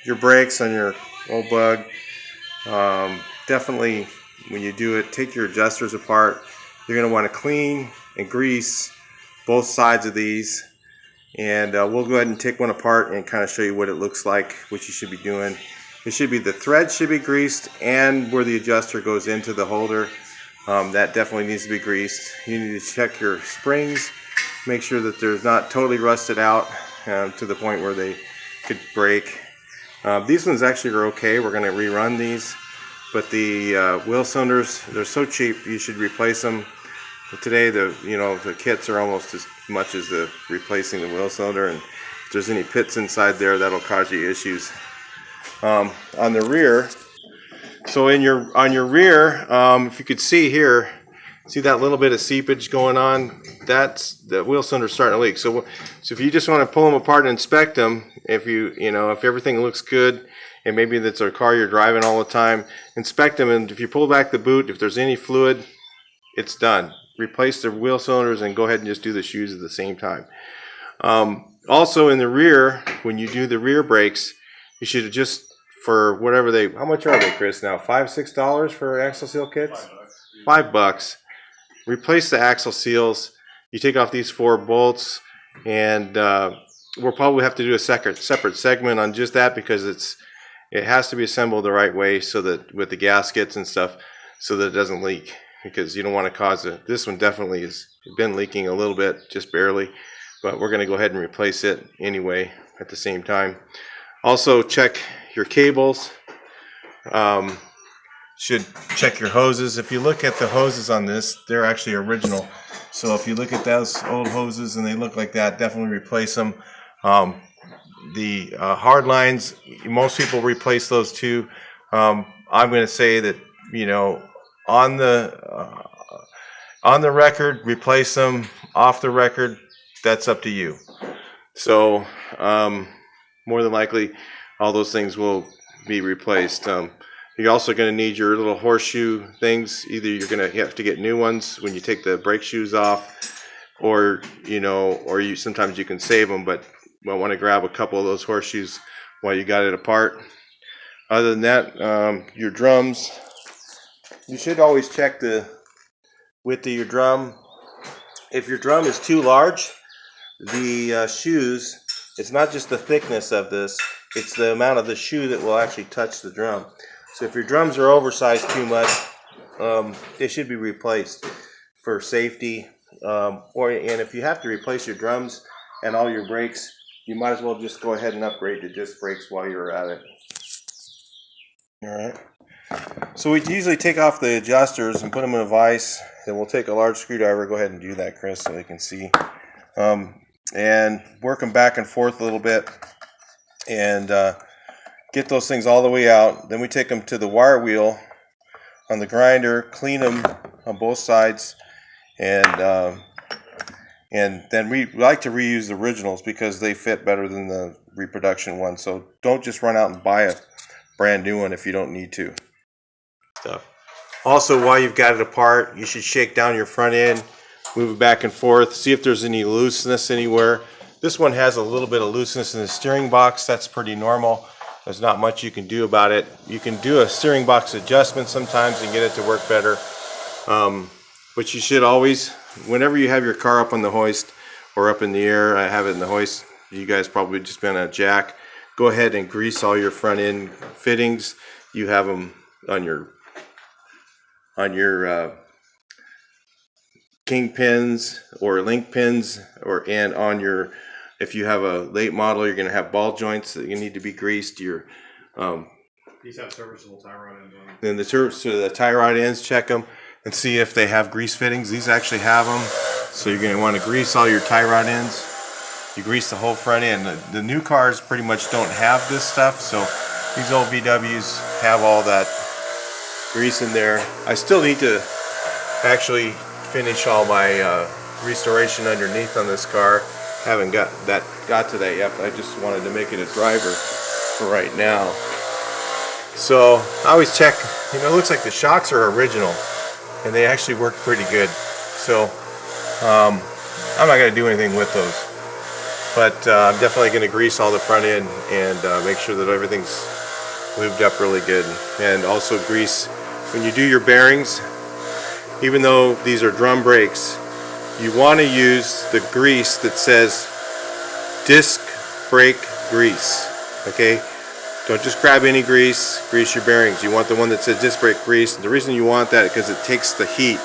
your brakes on your old Bug, definitely when you do it, take your adjusters apart. You're going to want to clean and grease both sides of these, and we'll go ahead and take one apart and kind of show you what it looks like, what you should be doing. It should be, the thread should be greased, and where the adjuster goes into the holder, that definitely needs to be greased. You need to check your springs, make sure that they're not totally rusted out to the point where they could break. These ones actually are okay. We're going to rerun these, but the wheel cylinders, they're so cheap, you should replace them. But today the kits are almost as much as the replacing the wheel cylinder, and if there's any pits inside there, that'll cause you issues. On the rear, so on your rear, if you could see here, see that little bit of seepage going on? That's the wheel cylinder starting to leak. So if you just want to pull them apart and inspect them, if if everything looks good, and maybe that's a car you're driving all the time, inspect them, and if you pull back the boot, if there's any fluid, it's done. Replace the wheel cylinders and go ahead and just do the shoes at the same time. Also in the rear, when you do the rear brakes, you should just, for whatever how much are they, Chris, now? $5-6 for axle seal kits? $5. Replace the axle seals. You take off these 4 bolts, and we'll probably have to do a separate segment on just that, because it has to be assembled the right way, so that with the gaskets and stuff, so that it doesn't leak, because you don't want to cause it. This one definitely has been leaking a little bit, just barely, but we're going to go ahead and replace it anyway at the same time. Also check your cables. Should check your hoses. If you look at the hoses on this, they're actually original. So if you look at those old hoses and they look like that, definitely replace them. The hard lines, most people replace those too. I'm going to say that, on the record, replace them. Off the record, that's up to you. So more than likely, all those things will be replaced. You're also going to need your little horseshoe things. Either you're going to have to get new ones when you take the brake shoes off, or sometimes you can save them, but might want to grab a couple of those horseshoes while you got it apart. Other than that, your drums, you should always check the width of your drum. If your drum is too large, the shoes, it's not just the thickness of this, it's the amount of the shoe that will actually touch the drum. So if your drums are oversized too much, they should be replaced for safety. And if you have to replace your drums and all your brakes, you might as well just go ahead and upgrade to disc brakes while you're at it. Alright. So we usually take off the adjusters and put them in a vise. Then we'll take a large screwdriver. Go ahead and do that, Chris, so they can see. And work them back and forth a little bit, and get those things all the way out. Then we take them to the wire wheel on the grinder, clean them on both sides, and then we like to reuse the originals because they fit better than the reproduction ones. So don't just run out and buy a brand new one if you don't need to. Also, while you've got it apart, you should shake down your front end, move it back and forth, see if there's any looseness anywhere. This one has a little bit of looseness in the steering box. That's pretty normal. There's not much you can do about it. You can do a steering box adjustment sometimes and get it to work better. But you should always, whenever you have your car up on the hoist or up in the air, I have it in the hoist, you guys probably just been a jack, go ahead and grease all your front end fittings. You have them on your king pins or link pins, and on your, if you have a late model, you're going to have ball joints that you need to be greased. Your these have serviceable tie rod ends on them. Then the tie rod ends, check them and see if they have grease fittings. These actually have them, so you're going to want to grease all your tie rod ends. You grease the whole front end. The new cars pretty much don't have this stuff, so these old VWs have all that grease in there. I still need to actually finish all my restoration underneath on this car. Haven't got to that yet, but I just wanted to make it a driver for right now. So I always check, it looks like the shocks are original and they actually work pretty good. So I'm not going to do anything with those. But I'm definitely going to grease all the front end and make sure that everything's lubed up really good. And also grease, when you do your bearings, even though these are drum brakes, you want to use the grease that says disc brake grease. Okay? Don't just grab any grease, grease your bearings. You want the one that says disc brake grease. And the reason you want that is because it takes the heat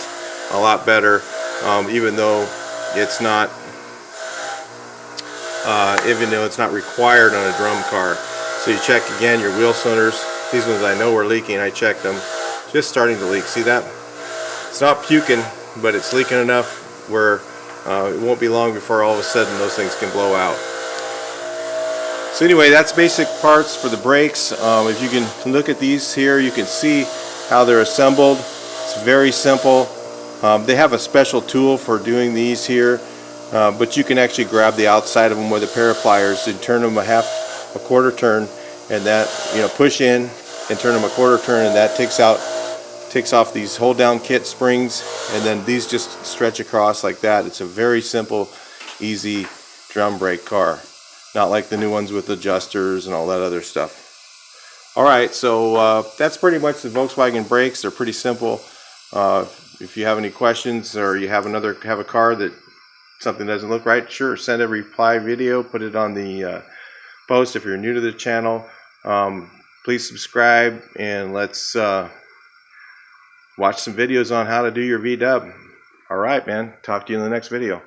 a lot better, even though it's not required on a drum car. So you check again your wheel cylinders. These ones I know are leaking. I checked them. Just starting to leak. See that? It's not puking, but it's leaking enough where it won't be long before all of a sudden those things can blow out. So anyway, that's basic parts for the brakes. If you can look at these here, you can see how they're assembled. It's very simple. They have a special tool for doing these here, but you can actually grab the outside of them with a pair of pliers and turn them a quarter turn, and that, push in and turn them a quarter turn, and that takes off these hold down kit springs, and then these just stretch across like that. It's a very simple, easy drum brake car. Not like the new ones with adjusters and all that other stuff. Alright, so that's pretty much the Volkswagen brakes. They're pretty simple. If you have any questions, or you have a car that something doesn't look right, sure, send a reply video, put it on the post. If you're new to the channel, please subscribe, and let's watch some videos on how to do your VW. Alright, man, talk to you in the next video.